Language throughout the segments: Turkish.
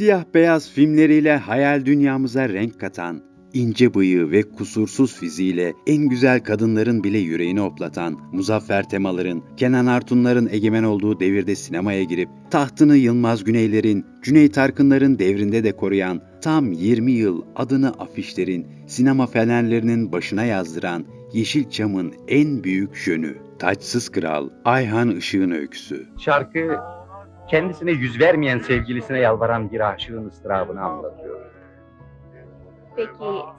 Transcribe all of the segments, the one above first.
Siyah beyaz filmleriyle hayal dünyamıza renk katan, ince bıyığı ve kusursuz fiziğiyle en güzel kadınların bile yüreğini hoplatan, Muzaffer Temalar'ın, Kenan Artun'ların egemen olduğu devirde sinemaya girip, tahtını Yılmaz Güneyler'in, Cüneyt Arkınlar'ın devrinde de koruyan, tam 20 yıl adını afişlerin, sinema fenerlerinin başına yazdıran Yeşilçam'ın en büyük jönü, Taçsız Kral, Ayhan Işık'ın öyküsü. Şarkı kendisine yüz vermeyen sevgilisine yalvaran bir aşığın ıstırabını anlatıyor. Peki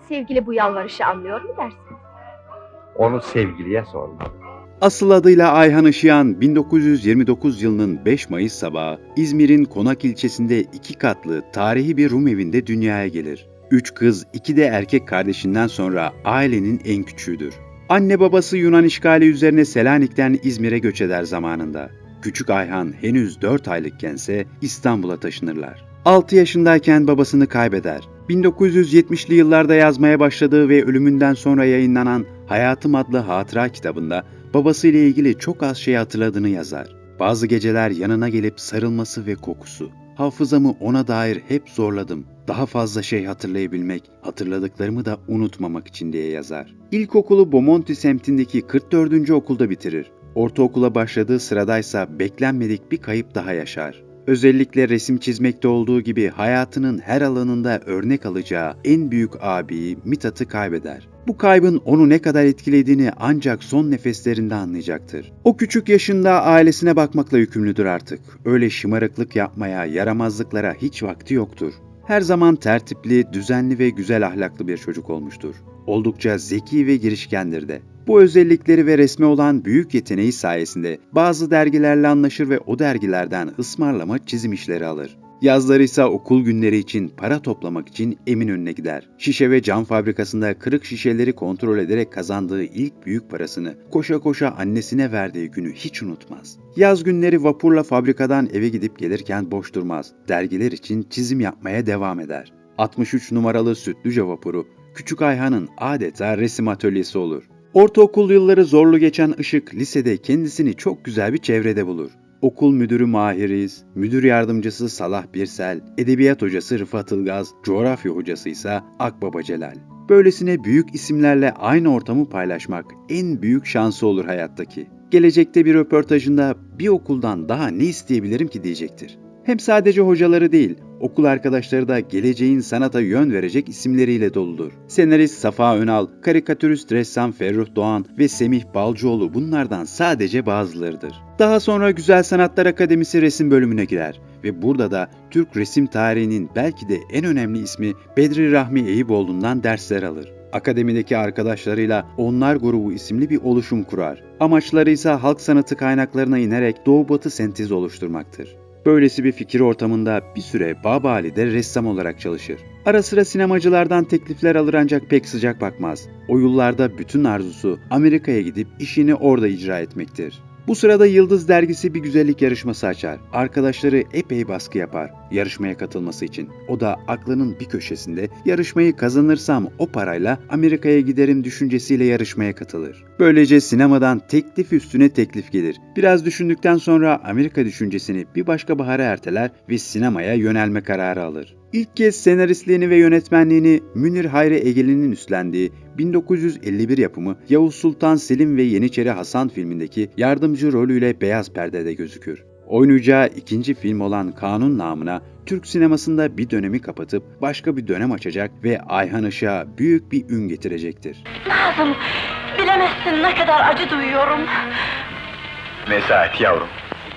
sevgili bu yalvarışı anlıyor mu dersin? Onu sevgiliye sormalı. Asıl adıyla Ayhan Işıkhan, 1929 yılının 5 Mayıs sabahı İzmir'in Konak ilçesinde 2 katlı tarihi bir Rum evinde dünyaya gelir. 3 kız, 2 de erkek kardeşinden sonra ailenin en küçüğüdür. Anne babası Yunan işgali üzerine Selanik'ten İzmir'e göç eder zamanında. Küçük Ayhan henüz 4 aylıkkense İstanbul'a taşınırlar. 6 yaşındayken babasını kaybeder. 1970'li yıllarda yazmaya başladığı ve ölümünden sonra yayınlanan Hayatım adlı hatıra kitabında babasıyla ilgili çok az şey hatırladığını yazar. Bazı geceler yanına gelip sarılması ve kokusu. Hafızamı ona dair hep zorladım. Daha fazla şey hatırlayabilmek, hatırladıklarımı da unutmamak için diye yazar. İlkokulu Bomonti semtindeki 44. okulda bitirir. Ortaokula başladığı sıradaysa beklenmedik bir kayıp daha yaşar. Özellikle resim çizmekte olduğu gibi hayatının her alanında örnek alacağı en büyük abiyi Mithat'ı kaybeder. Bu kaybın onu ne kadar etkilediğini ancak son nefeslerinde anlayacaktır. O küçük yaşında ailesine bakmakla yükümlüdür artık. Öyle şımarıklık yapmaya, yaramazlıklara hiç vakti yoktur. Her zaman tertipli, düzenli ve güzel ahlaklı bir çocuk olmuştur. Oldukça zeki ve girişkendir de. Bu özellikleri ve resme olan büyük yeteneği sayesinde bazı dergilerle anlaşır ve o dergilerden ısmarlama çizim işleri alır. Yazları ise okul günleri için para toplamak için Eminönü'ne gider. Şişe ve cam fabrikasında kırık şişeleri kontrol ederek kazandığı ilk büyük parasını koşa koşa annesine verdiği günü hiç unutmaz. Yaz günleri vapurla fabrikadan eve gidip gelirken boş durmaz. Dergiler için çizim yapmaya devam eder. 63 numaralı Sütlüce vapuru, Küçük Ayhan'ın adeta resim atölyesi olur. Ortaokul yılları zorlu geçen Işık, lisede kendisini çok güzel bir çevrede bulur. Okul müdürü Mahiriz, müdür yardımcısı Salah Birsel, edebiyat hocası Rıfat Ilgaz, coğrafya hocası ise Akbaba Celal. Böylesine büyük isimlerle aynı ortamı paylaşmak en büyük şansı olur hayattaki. Gelecekte bir röportajında bir okuldan daha ne isteyebilirim ki diyecektir. Hem sadece hocaları değil, okul arkadaşları da geleceğin sanata yön verecek isimleriyle doludur. Senarist Safa Önal, karikatürist ressam Ferruh Doğan ve Semih Balcıoğlu bunlardan sadece bazılarıdır. Daha sonra Güzel Sanatlar Akademisi resim bölümüne girer ve burada da Türk resim tarihinin belki de en önemli ismi Bedri Rahmi Eyüboğlu'ndan dersler alır. Akademideki arkadaşlarıyla Onlar Grubu isimli bir oluşum kurar. Amaçları ise halk sanatı kaynaklarına inerek Doğu-Batı sentezi oluşturmaktır. Böylesi bir fikir ortamında bir süre Babali'de ressam olarak çalışır. Ara sıra sinemacılardan teklifler alır ancak pek sıcak bakmaz. O yıllarda bütün arzusu Amerika'ya gidip işini orada icra etmektir. Bu sırada Yıldız dergisi bir güzellik yarışması açar. Arkadaşları epey baskı yapar yarışmaya katılması için. O da aklının bir köşesinde yarışmayı kazanırsam o parayla Amerika'ya giderim düşüncesiyle yarışmaya katılır. Böylece sinemadan teklif üstüne teklif gelir. Biraz düşündükten sonra Amerika düşüncesini bir başka bahara erteler ve sinemaya yönelme kararı alır. İlk kez senaristliğini ve yönetmenliğini Münir Hayri Egeli'nin üstlendiği 1951 yapımı Yavuz Sultan Selim ve Yeniçeri Hasan filmindeki yardımcı rolüyle beyaz perdede gözükür. Oynayacağı ikinci film olan Kanun namına Türk sinemasında bir dönemi kapatıp başka bir dönem açacak ve Ayhan Işık'a büyük bir ün getirecektir. Nazım, bilemezsin ne kadar acı duyuyorum. Nezahat yavrum,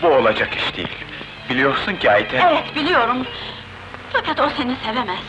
bu olacak iş değil. Biliyorsun ki Ayten... Evet, biliyorum. Fakat o seni sevemez.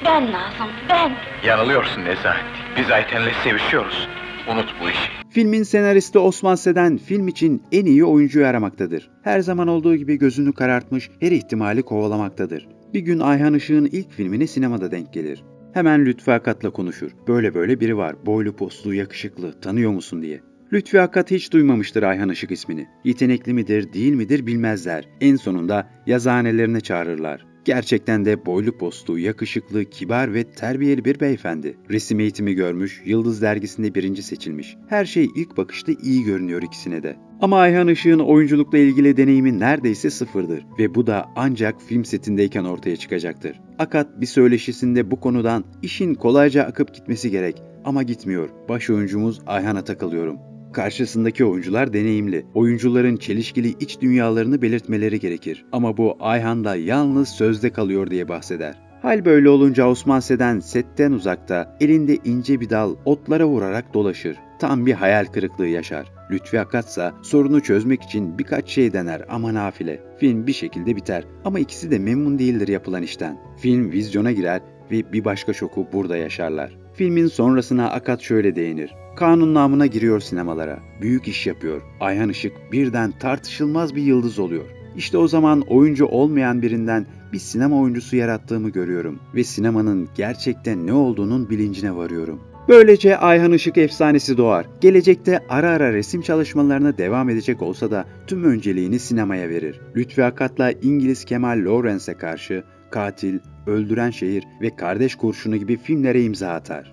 Ben Nazım, ben. Yanılıyorsun Nezahat. Biz Ayten'le sevişiyoruz. Unut bu işi. Filmin senaristi Osman Seden film için en iyi oyuncuyu aramaktadır. Her zaman olduğu gibi gözünü karartmış, her ihtimali kovalamaktadır. Bir gün Ayhan Işık'ın ilk filmine sinemada denk gelir. Hemen Lütfü Akat'la konuşur. Böyle biri var, boylu poslu, yakışıklı, tanıyor musun diye. Lütfü Akat hiç duymamıştır Ayhan Işık ismini. Yetenekli midir, değil midir bilmezler. En sonunda yazıhanelerine çağırırlar. Gerçekten de boylu postlu, yakışıklı, kibar ve terbiyeli bir beyefendi. Resim eğitimi görmüş, Yıldız dergisinde birinci seçilmiş. Her şey ilk bakışta iyi görünüyor ikisine de. Ama Ayhan Işık'ın oyunculukla ilgili deneyimi neredeyse sıfırdır ve bu da ancak film setindeyken ortaya çıkacaktır. Akat bir söyleşisinde bu konudan işin kolayca akıp gitmesi gerek ama gitmiyor. Baş oyuncumuz Ayhan'a takılıyorum. Karşısındaki oyuncular deneyimli. Oyuncuların çelişkili iç dünyalarını belirtmeleri gerekir. Ama bu Ayhan'da yalnız sözde kalıyor diye bahseder. Hal böyle olunca Osman Seden setten uzakta, elinde ince bir dal otlara vurarak dolaşır. Tam bir hayal kırıklığı yaşar. Lütfi Akatsa sorunu çözmek için birkaç şey dener ama nafile. Film bir şekilde biter ama ikisi de memnun değildir yapılan işten. Film vizyona girer ve bir başka şoku burada yaşarlar. Filmin sonrasına Akat şöyle değinir. Kanun namına giriyor sinemalara. Büyük iş yapıyor. Ayhan Işık birden tartışılmaz bir yıldız oluyor. İşte o zaman oyuncu olmayan birinden bir sinema oyuncusu yarattığımı görüyorum ve sinemanın gerçekten ne olduğunun bilincine varıyorum. Böylece Ayhan Işık efsanesi doğar. Gelecekte ara ara resim çalışmalarına devam edecek olsa da tüm önceliğini sinemaya verir. Lütfi Akat'la İngiliz Kemal Lawrence'e karşı Katil, Öldüren Şehir ve Kardeş Kurşunu gibi filmlere imza atar.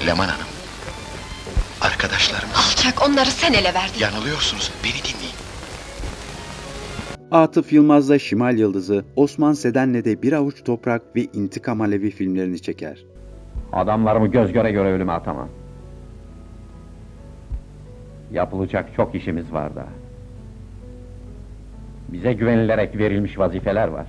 Leman Hanım, arkadaşlarımız... Alçak, onları sen ele verdin. Yanılıyorsunuz, beni dinleyin. Atıf Yılmaz'la Şimal Yıldızı, Osman Seden'le de Bir Avuç Toprak ve İntikam Alevi filmlerini çeker. Adamlarımı göz göre göre ölüme atamam. Yapılacak çok işimiz var da. Bize güvenilerek verilmiş vazifeler var.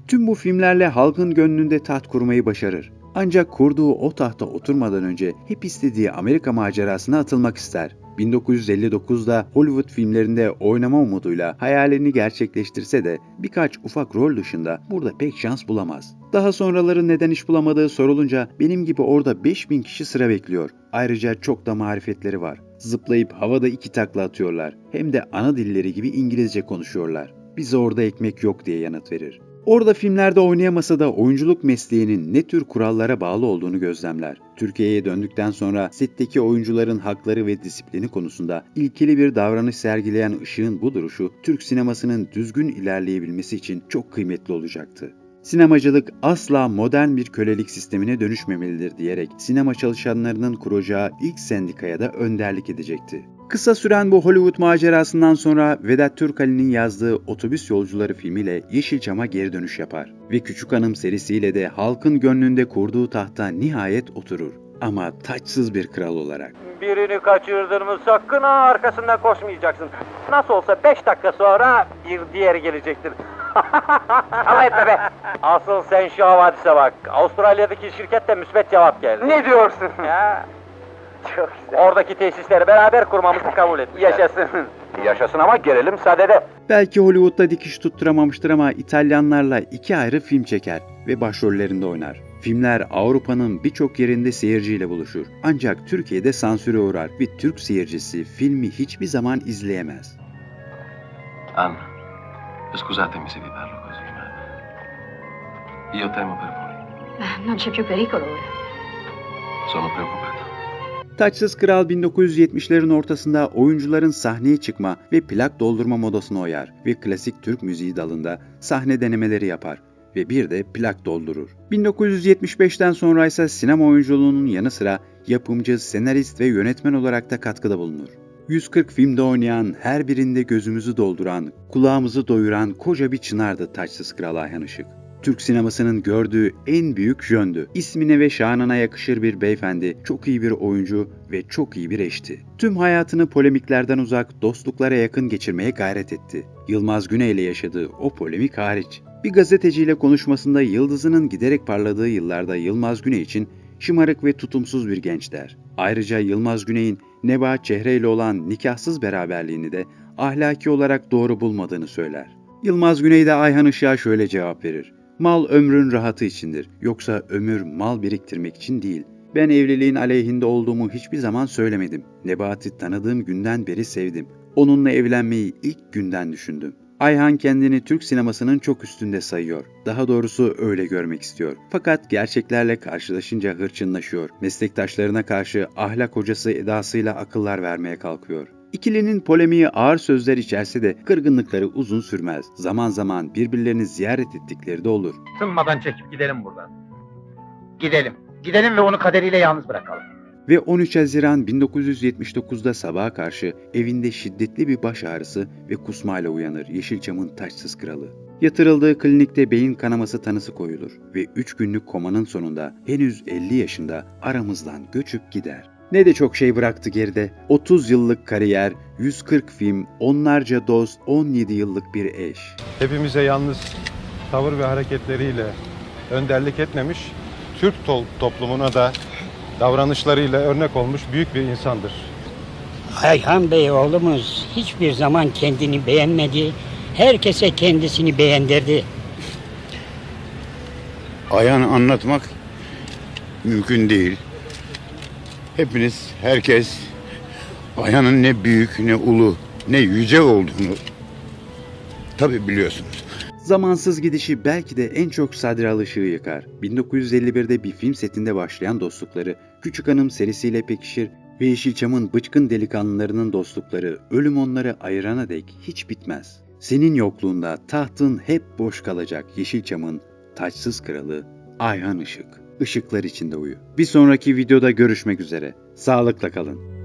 Tüm bu filmlerle halkın gönlünde taht kurmayı başarır. Ancak kurduğu o tahta oturmadan önce hep istediği Amerika macerasına atılmak ister. 1959'da Hollywood filmlerinde oynama umuduyla hayalini gerçekleştirse de birkaç ufak rol dışında burada pek şans bulamaz. Daha sonraları neden iş bulamadığı sorulunca benim gibi orada 5000 kişi sıra bekliyor. Ayrıca çok da marifetleri var. Zıplayıp havada 2 takla atıyorlar. Hem de ana dilleri gibi İngilizce konuşuyorlar. Bize orada ekmek yok diye yanıt verir. Orada filmlerde oynayamasa da oyunculuk mesleğinin ne tür kurallara bağlı olduğunu gözlemler. Türkiye'ye döndükten sonra setteki oyuncuların hakları ve disiplini konusunda ilkeli bir davranış sergileyen Işık'ın bu duruşu Türk sinemasının düzgün ilerleyebilmesi için çok kıymetli olacaktı. Sinemacılık asla modern bir kölelik sistemine dönüşmemelidir diyerek sinema çalışanlarının kuracağı ilk sendikaya da önderlik edecekti. Kısa süren bu Hollywood macerasından sonra Vedat Türkali'nin yazdığı Otobüs Yolcuları filmiyle Yeşilçam'a geri dönüş yapar ve Küçük Hanım serisiyle de halkın gönlünde kurduğu tahta nihayet oturur. Ama taçsız bir kral olarak. Birini kaçırdın mı sakın ha arkasından koşmayacaksın. Nasıl olsa 5 dakika sonra bir diğeri gelecektir. Ama etme be. Asıl sen şu havadise bak. Avustralya'daki şirkette müsbet cevap geldi. Ne diyorsun? Ya. Çok güzel. Oradaki tesisleri beraber kurmamızı kabul ettiler. Yaşasın. Yaşasın ama gelelim sadede. Belki Hollywood'da dikiş tutturamamıştır ama İtalyanlarla 2 ayrı film çeker ve başrollerinde oynar. Filmler Avrupa'nın birçok yerinde seyirciyle buluşur. Ancak Türkiye'de sansüre uğrar ve Türk seyircisi filmi hiçbir zaman izleyemez. Anna, scusatemi se vi parlo così, ma io temo per voi. Non c'è più pericolo ora. Sono preoccupato. Taçsız Kral 1970'lerin ortasında oyuncuların sahneye çıkma ve plak doldurma modasına uyar ve klasik Türk müziği dalında sahne denemeleri yapar ve bir de plak doldurur. 1975'ten sonra ise sinema oyunculuğunun yanı sıra yapımcı, senarist ve yönetmen olarak da katkıda bulunur. 140 filmde oynayan, her birinde gözümüzü dolduran, kulağımızı doyuran koca bir çınardı Taçsız Kral Ayhan Işık. Türk sinemasının gördüğü en büyük jöndü. İsmine ve şanına yakışır bir beyefendi, çok iyi bir oyuncu ve çok iyi bir eşti. Tüm hayatını polemiklerden uzak, dostluklara yakın geçirmeye gayret etti. Yılmaz Güney ile yaşadığı o polemik hariç. Bir gazeteciyle konuşmasında yıldızının giderek parladığı yıllarda Yılmaz Güney için şımarık ve tutumsuz bir genç der. Ayrıca Yılmaz Güney'in Nebahat Çehre ile olan nikahsız beraberliğini de ahlaki olarak doğru bulmadığını söyler. Yılmaz Güney de Ayhan Işık'a şöyle cevap verir. Mal ömrün rahatı içindir. Yoksa ömür mal biriktirmek için değil. Ben evliliğin aleyhinde olduğumu hiçbir zaman söylemedim. Nebahat'i tanıdığım günden beri sevdim. Onunla evlenmeyi ilk günden düşündüm. Ayhan kendini Türk sinemasının çok üstünde sayıyor. Daha doğrusu öyle görmek istiyor. Fakat gerçeklerle karşılaşınca hırçınlaşıyor. Meslektaşlarına karşı ahlak hocası edasıyla akıllar vermeye kalkıyor. İkilinin polemiği ağır sözler içerse de kırgınlıkları uzun sürmez. Zaman zaman birbirlerini ziyaret ettikleri de olur. Sınmadan çekip gidelim buradan. Gidelim. Gidelim ve onu kaderiyle yalnız bırakalım. Ve 13 Haziran 1979'da sabaha karşı evinde şiddetli bir baş ağrısı ve kusmayla uyanır Yeşilçam'ın taçsız kralı. Yatırıldığı klinikte beyin kanaması tanısı koyulur ve 3 günlük komanın sonunda henüz 50 yaşında aramızdan göçüp gider. Ne de çok şey bıraktı geride. 30 yıllık kariyer, 140 film, onlarca dost, 17 yıllık bir eş. Hepimize yalnız tavır ve hareketleriyle önderlik etmemiş, Türk toplumuna da davranışlarıyla örnek olmuş büyük bir insandır. Ayhan Bey oğlumuz hiçbir zaman kendini beğenmedi, herkese kendisini beğendirdi. Ayhan'ı anlatmak mümkün değil. Hepiniz, herkes Ayhan'ın ne büyük, ne ulu, ne yüce olduğunu tabii biliyorsunuz. Zamansız gidişi belki de en çok Sadri Alışık'ı yakar. 1951'de bir film setinde başlayan dostlukları Küçük Hanım serisiyle pekişir ve Yeşilçam'ın bıçkın delikanlılarının dostlukları ölüm onları ayırana dek hiç bitmez. Senin yokluğunda tahtın hep boş kalacak Yeşilçam'ın taçsız kralı Ayhan Işık. Işıklar içinde uyu. Bir sonraki videoda görüşmek üzere. Sağlıkla kalın.